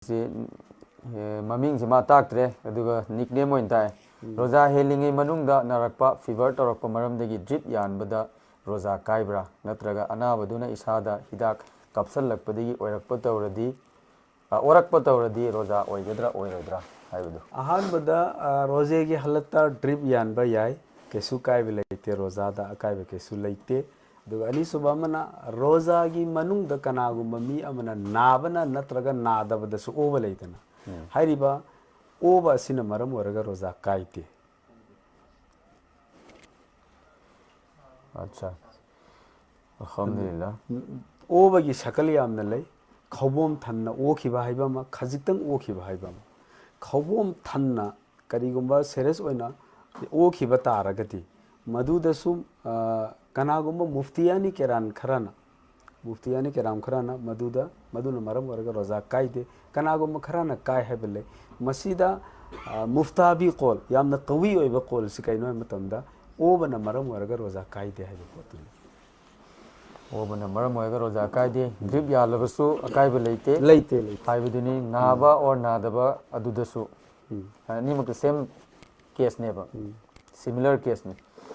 Maming Jima Taktre, nickname in Thai. Roja hailing a Manunga, Narakpa, fever or Comaram drip Yanbada, Roja Kaigadra, Natraga, Anavaduna Isada, Hidak, Kapsal Lakpadi, Orakpata already, Orakpata already, Roja, Kaigadra, Oina. Yanbada, Rosegi Halata, drip Yanba Yai, Kesukai Vilate, Rosada, Akai Kesulate. Ani subamana roza gi manung da kanagu mami amana nabana natraga nadaba da su over leitana hairiba over sina maram waraga roza kaite Acha Alhamdulillah over gi shakali amna lei khawbom thanna okhiba haiba ma khajitang okhiba haiba ma khawbom thanna karigumba serious oina okhiba taragati madu da sum Kanagumba Muftiani Keran Karana Muftiani Keram Karana Maduna Maram Warga Roza Kaide Kanagumba Karana Kai Hebele Masida Muftabi Kol Yamna Kawi Eva Kol Sikaino Matanda Obana Maram Warga Roza Kaide Hebele Obana Maram Warga Roza Kaide Drip Yalabasu Akaibelate Late Haibiduni Naba or Nadaba Adudasu Nimak the same case never similar case.